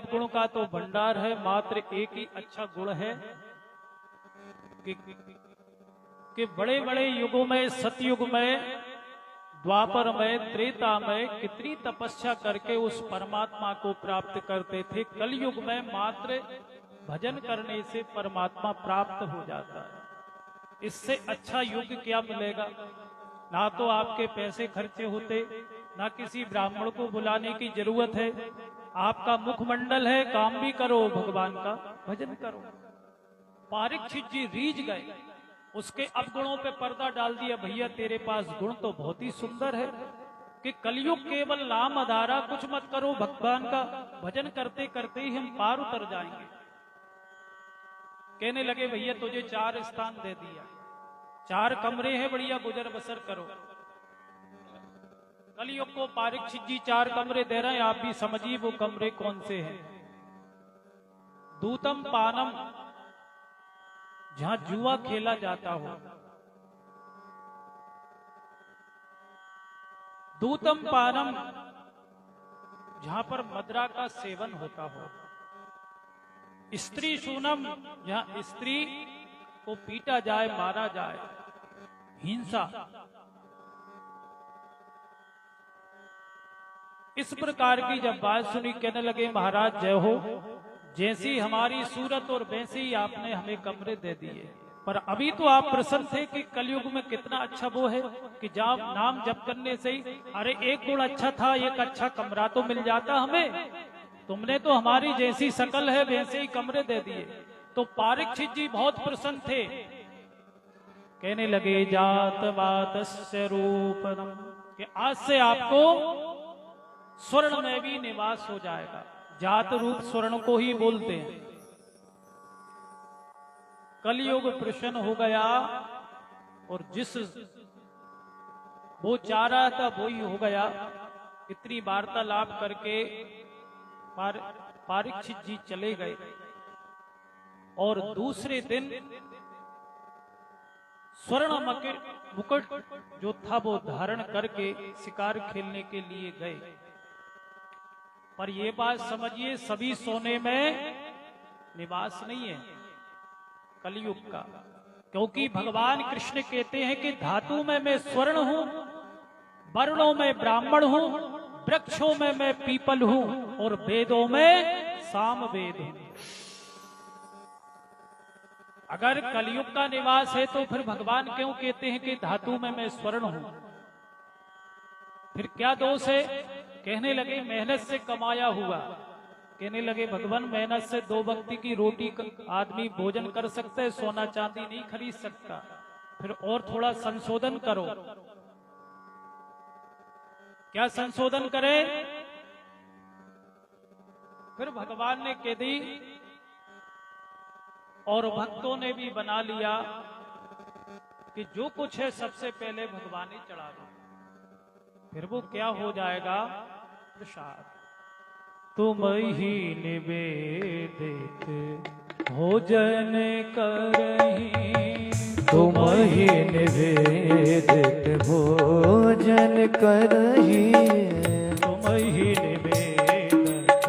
अवगुण का तो भंडार है, मात्र एक ही अच्छा गुण है कि बड़े बड़े युगों में, सतयुग में, द्वापर में, त्रेता में कितनी तपस्या करके उस परमात्मा को प्राप्त करते थे। कलयुग में मात्र भजन करने से परमात्मा प्राप्त हो जाता है। इससे अच्छा युग क्या मिलेगा? ना तो आपके पैसे खर्चे होते, ना किसी ब्राह्मण को बुलाने की जरूरत है। आपका मुखमंडल है, काम भी करो, भगवान का भजन करो। परीक्षित जी रीझ गए, उसके अवगुणों पे पर्दा डाल दिया। भैया तेरे पास गुण तो बहुत ही सुंदर है कि कलयुग केवल नाम आधारा, कुछ मत करो, भगवान का भजन करते करते ही हम पार उतर जाएंगे। कहने लगे भैया तुझे 4 स्थान दे दिया, 4 कमरे हैं, बढ़िया गुजर बसर करो। कलयुग को परीक्षित जी 4 कमरे दे रहे हैं, आप भी समझिए वो कमरे कौन से हैं। दूतम पानम, जहां जुआ खेला जाता हो। दूतम पानम, जहां पर मदिरा का सेवन होता हो। स्त्री शूनम, जहां स्त्री को पीटा जाए, मारा जाए, हिंसा। इस प्रकार की जब बात सुनी, कहने लगे महाराज जय हो, जैसी हमारी सूरत और वैसे ही आपने हमें कमरे दे दिए। पर अभी तो आप प्रसन्न थे कि कलयुग में कितना अच्छा वो है कि जब नाम जप करने से ही, अरे एक गुण अच्छा था, एक अच्छा कमरा तो मिल जाता हमें। तुमने तो हमारी जैसी शकल है वैसे ही कमरे दे दिए। तो परीक्षित जी बहुत प्रसन्न थे। कहने लगे जात वातस्य रूपनम, कि आज से आपको स्वर्ण में भी निवास हो जाएगा। जात रूप स्वर्ण को ही बोलते हैं। कलयुग प्रसन्न हो गया और जिस वो चाह रहा था वो ही हो गया। इतनी वार्तालाप करके परीक्षित जी चले गए और दूसरे दिन स्वर्ण मुकुट जो था वो धारण करके शिकार खेलने के लिए गए। पर ये बात समझिए, सभी सोने में निवास नहीं है कलयुग का, क्योंकि भगवान कृष्ण कहते हैं कि धातु में मैं स्वर्ण हूं, वर्णों में ब्राह्मण हूं, वृक्षों में मैं पीपल हूं और वेदों में सामवेद हूं। अगर कलयुग का निवास है तो फिर भगवान क्यों कहते हैं कि धातु में मैं स्वर्ण हूं? फिर क्या दोष है? कहने लगे मेहनत से कमाया हुआ। कहने लगे भगवान मेहनत से 2 वक्त की रोटी आदमी भोजन कर सकता है, सोना चांदी नहीं खरीद सकता। फिर और थोड़ा संशोधन करो। क्या संशोधन करें? फिर भगवान ने कह दी और भक्तों ने भी बना लिया कि जो कुछ है सबसे पहले भगवान ही चढ़ा दो। फिर वो क्या हो जाएगा? प्रसाद। तुम ही निवेदित भोजन करही, तुम ही निवेदित भोजन करही, तुम ही निवेदित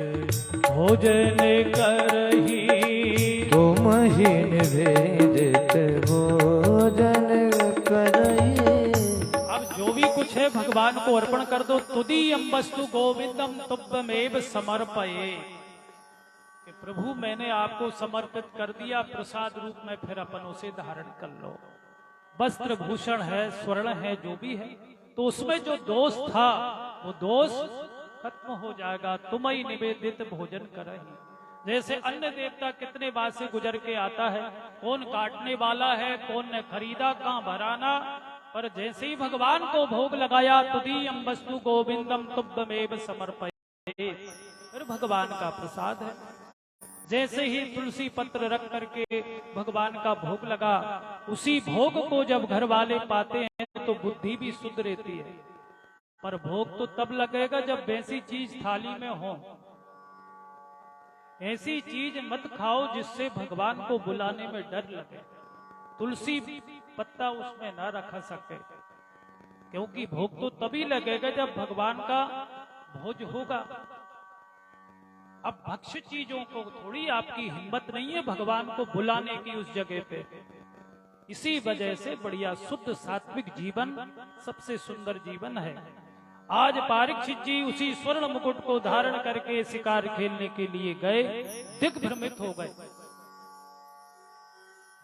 भोजन करही, तुम ही निवेदित भोजन करही। जो भी कुछ है भगवान को अर्पण कर दो। तुदीयम वस्तु गोविंदम तुभ्यमेव समर्पये, कि प्रभु मैंने आपको समर्पित कर दिया प्रसाद रूप में, फिर अपन उसे धारण कर लो। वस्त्र भूषण है, स्वर्ण है, जो भी है, तो उसमें जो दोष था वो दोष खत्म हो जाएगा। तुम ही निवेदित भोजन करही। जैसे अन्य देवता कितने बात से गुजर के आता है, कौन काटने वाला है, कौन ने खरीदा, कहां भराना, पर जैसे ही भगवान को भोग लगाया, तुदीयम वस्तु गोविंदम तुभ्यमेव समर्पये, फिर भगवान का प्रसाद है। जैसे ही तुलसी पत्र रख करके भगवान का भोग लगा, उसी भोग को जब घर वाले पाते हैं तो बुद्धि भी शुद्ध रहती है। पर भोग तो तब लगेगा जब वैसी चीज थाली में हो। ऐसी चीज मत खाओ जिससे भगवान को बुलाने में डर लगे। तुलसी पत्ता उसमें ना रख सके, क्योंकि भोग तो तभी लगेगा जब भगवान का भोज होगा। अब भक्ष्य चीजों को थोड़ी आपकी हिम्मत नहीं है भगवान को बुलाने की उस जगह पे। इसी वजह से बढ़िया शुद्ध सात्विक जीवन सबसे सुंदर जीवन है। आज परीक्षित जी उसी स्वर्ण मुकुट को धारण करके शिकार खेलने के लिए गए, दिग्भ्रमित हो गए,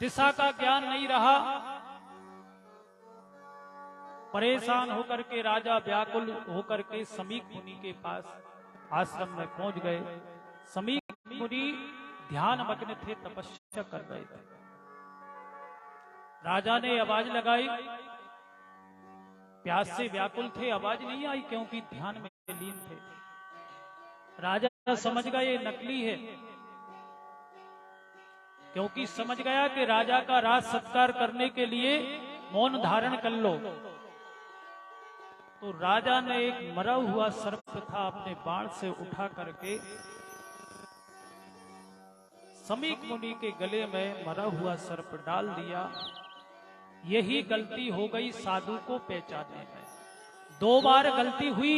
दिशा का ज्ञान नहीं रहा। परेशान होकर के राजा व्याकुल होकर के समीक मुनि के पास आश्रम में पहुंच गए। समीक मुनि ध्यान मग्न थे, तपस्या कर रहे थे। राजा ने आवाज लगाई, प्यास से व्याकुल थे, आवाज नहीं आई क्योंकि ध्यान में लीन थे। राजा समझ गया ये नकली है, क्योंकि समझ गया कि राजा का राज सत्कार करने के लिए मौन धारण कर लो। तो राजा ने एक मरा हुआ सर्प था अपने बाण से उठा करके समीक मुनि के गले में मरा हुआ सर्प डाल दिया। यही गलती हो गई साधु को पहचानने में। 2 बार गलती हुई,